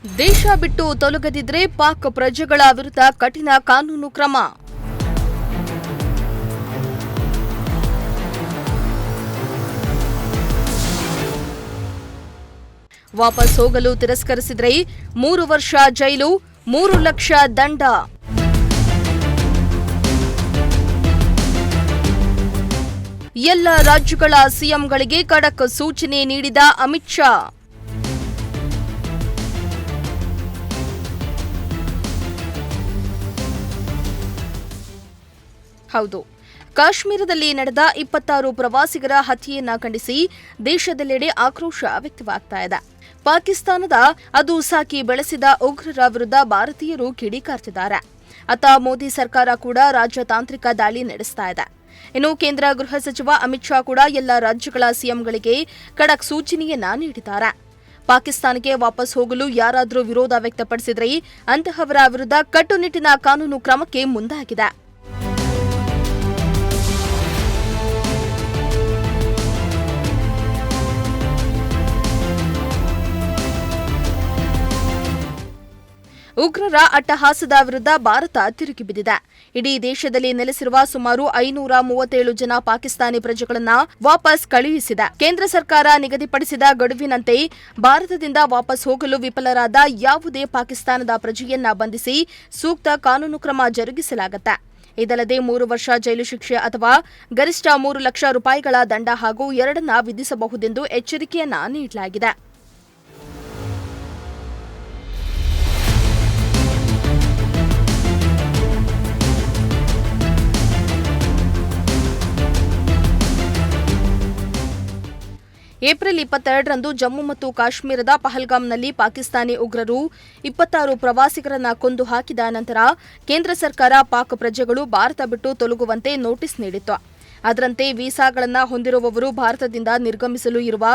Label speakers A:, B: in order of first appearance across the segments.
A: ದೇಶ ಬಿಟ್ಟು ತೊಲಗದಿದ್ರೆ ಪಾಕ್ ಪ್ರಜೆಗಳ ವಿರುದ್ಧ ಕಠಿಣ ಕಾನೂನು ಕ್ರಮ. ವಾಪಸ್ ಹೋಗಲು ತಿರಸ್ಕರಿಸಿದ್ರೆ 3 ವರ್ಷ ಜೈಲು, 3 ಲಕ್ಷ ದಂಡ. ಎಲ್ಲ ರಾಜ್ಯಗಳ ಸಿಎಂಗಳಿಗೆ ಖಡಕ್ ಸೂಚನೆ ನೀಡಿದ ಅಮಿತ್ ಶಾ. ಹೌದು, ಕಾಶ್ಮೀರದಲ್ಲಿ ನಡೆದ 26 ಪ್ರವಾಸಿಗರ ಹತ್ಯೆಯನ್ನ ಖಂಡಿಸಿ ದೇಶದೆಲ್ಲೆಡೆ ಆಕ್ರೋಶ ವ್ಯಕ್ತವಾಗ್ತಾ ಇದೆ. ಪಾಕಿಸ್ತಾನದ ಅದು ಸಾಕಿ ಬೆಳೆಸಿದ ಉಗ್ರರ ವಿರುದ್ಧ ಭಾರತೀಯರು ಕಿಡಿಕಾರ್ತಿದ್ದಾರೆ. ಅತ್ತ ಮೋದಿ ಸರ್ಕಾರ ಕೂಡ ರಾಜತಾಂತ್ರಿಕ ದಾಳಿ ನಡೆಸ್ತಾ ಇದೆ. ಇನ್ನು ಕೇಂದ್ರ ಗೃಹ ಸಚಿವ ಅಮಿತ್ ಶಾ ಕೂಡ ಎಲ್ಲ ರಾಜ್ಯಗಳ ಸಿಎಂಗಳಿಗೆ ಖಡಕ್ ಸೂಚನೆಯನ್ನ ನೀಡಿದ್ದಾರೆ. ಪಾಕಿಸ್ತಾನಕ್ಕೆ ವಾಪಸ್ ಹೋಗಲು ಯಾರಾದರೂ ವಿರೋಧ ವ್ಯಕ್ತಪಡಿಸಿದ್ರೆ ಅಂತಹವರ ವಿರುದ್ಧ ಕಟ್ಟುನಿಟ್ಟಿನ ಕಾನೂನು ಕ್ರಮಕ್ಕೆ ಮುಂದಾಗಿದೆ. ಉಗ್ರರ ಅಟ್ಟಹಾಸದ ವಿರುದ್ಧ ಭಾರತ ತಿರುಗಿ ಬಿದ್ದಿದೆ. ಇಡೀ ದೇಶದಲ್ಲಿ ನೆಲೆಸಿರುವ ಸುಮಾರು 537 ಜನ ಪಾಕಿಸ್ತಾನಿ ಪ್ರಜೆಗಳನ್ನು ವಾಪಸ್ ಕಳುಹಿಸಿದೆ. ಕೇಂದ್ರ ಸರ್ಕಾರ ನಿಗದಿಪಡಿಸಿದ ಗಡುವಿನಂತೆ ಭಾರತದಿಂದ ವಾಪಸ್ ಹೋಗಲು ವಿಫಲರಾದ ಯಾವುದೇ ಪಾಕಿಸ್ತಾನದ ಪ್ರಜೆಯನ್ನ ಬಂಧಿಸಿ ಸೂಕ್ತ ಕಾನೂನು ಕ್ರಮ ಜರುಗಿಸಲಾಗುತ್ತೆ. ಇದಲ್ಲದೆ 3 ವರ್ಷ ಜೈಲು ಶಿಕ್ಷೆ ಅಥವಾ ಗರಿಷ್ಠ 3 ಲಕ್ಷ ರೂಪಾಯಿಗಳ ದಂಡ ಹಾಗೂ ಎರಡನ್ನ ವಿಧಿಸಬಹುದೆಂದು ಎಚ್ಚರಿಕೆಯನ್ನ ನೀಡಲಾಗಿದೆ. ಏಪ್ರಿಲ್ 22ರಂದು ಜಮ್ಮು ಮತ್ತು ಕಾಶ್ಮೀರದ ಪಹಲ್ಗಾಮ್ನಲ್ಲಿ ಪಾಕಿಸ್ತಾನಿ ಉಗ್ರರು 26 ಪ್ರವಾಸಿಗರನ್ನ ಕೊಂದು ಹಾಕಿದ ನಂತರ ಕೇಂದ್ರ ಸರ್ಕಾರ ಪಾಕ್ ಪ್ರಜೆಗಳು ಭಾರತ ಬಿಟ್ಟು ತೊಲಗುವಂತೆ ನೋಟಿಸ್ ನೀಡಿತ್ತು. ಅದರಂತೆ ವೀಸಾಗಳನ್ನು ಹೊಂದಿರುವವರು ಭಾರತದಿಂದ ನಿರ್ಗಮಿಸಲು ಇರುವ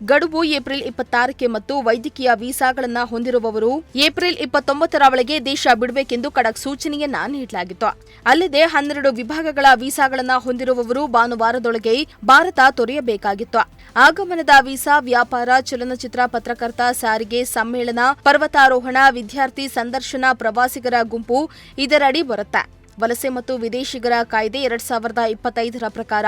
A: ಗಡುವು ಏಪ್ರಿಲ್ 26ಕ್ಕೆ ಮತ್ತು ವೈದ್ಯಕೀಯ ವೀಸಾಗಳನ್ನು ಹೊಂದಿರುವವರು ಏಪ್ರಿಲ್ 29ರ ಒಳಗೆ ದೇಶ ಬಿಡಬೇಕೆಂದು ಖಡಕ್ ಸೂಚನೆಯನ್ನ ನೀಡಲಾಗಿತ್ತು. ಅಲ್ಲದೆ 12 ವಿಭಾಗಗಳ ವೀಸಾಗಳನ್ನು ಹೊಂದಿರುವವರು ಭಾನುವಾರದೊಳಗೆ ಭಾರತ ತೊರೆಯಬೇಕಾಗಿತ್ತು. ಆಗಮನದ ವೀಸಾ ವ್ಯಾಪಾರ, ಚಲನಚಿತ್ರ, ಪತ್ರಕರ್ತ, ಸಾರಿಗೆ, ಸಮ್ಮೇಳನ, ಪರ್ವತಾರೋಹಣ, ವಿದ್ಯಾರ್ಥಿ ಸಂದರ್ಶನ, ಪ್ರವಾಸಿಗರ ಗುಂಪು ಇದರಡಿ ಬರುತ್ತೆ. ವಲಸೆ ಮತ್ತು ವಿದೇಶಿಗರ ಕಾಯ್ದೆ 2025ರ ಪ್ರಕಾರ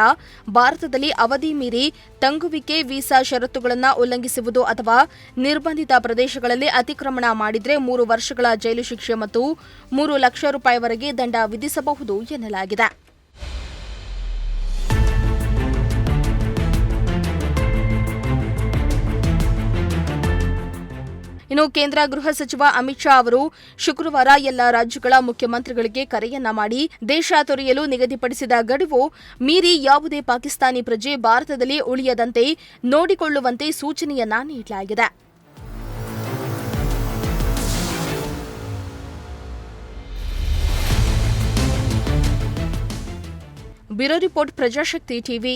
A: ಭಾರತದಲ್ಲಿ ಅವಧಿ ಮೀರಿ ತಂಗುವಿಕೆ, ವೀಸಾ ಷರತ್ತುಗಳನ್ನು ಉಲ್ಲಂಘಿಸುವುದು ಅಥವಾ ನಿರ್ಬಂಧಿತ ಪ್ರದೇಶಗಳಲ್ಲಿ ಅತಿಕ್ರಮಣ ಮಾಡಿದರೆ 3 ವರ್ಷಗಳ ಜೈಲು ಶಿಕ್ಷೆ ಮತ್ತು 3 ಲಕ್ಷ ರೂಪಾಯಿವರೆಗೆ ದಂಡ ವಿಧಿಸಬಹುದು ಎನ್ನಲಾಗಿದೆ. ಇನ್ನು ಕೇಂದ್ರ ಗೃಹ ಸಚಿವ ಅಮಿತ್ ಶಾ ಅವರು ಶುಕ್ರವಾರ ಎಲ್ಲ ರಾಜ್ಯಗಳ ಮುಖ್ಯಮಂತ್ರಿಗಳಿಗೆ ಕರೆಯನ್ನ ಮಾಡಿ ದೇಶ ತೊರೆಯಲು ನಿಗದಿಪಡಿಸಿದ ಗಡುವು ಮೀರಿ ಯಾವುದೇ ಪಾಕಿಸ್ತಾನಿ ಪ್ರಜೆ ಭಾರತದಲ್ಲಿ ಉಳಿಯದಂತೆ ನೋಡಿಕೊಳ್ಳುವಂತೆ ಸೂಚನೆಯನ್ನ ನೀಡಲಾಗಿದೆ. Bureau report, Prajashakti TV.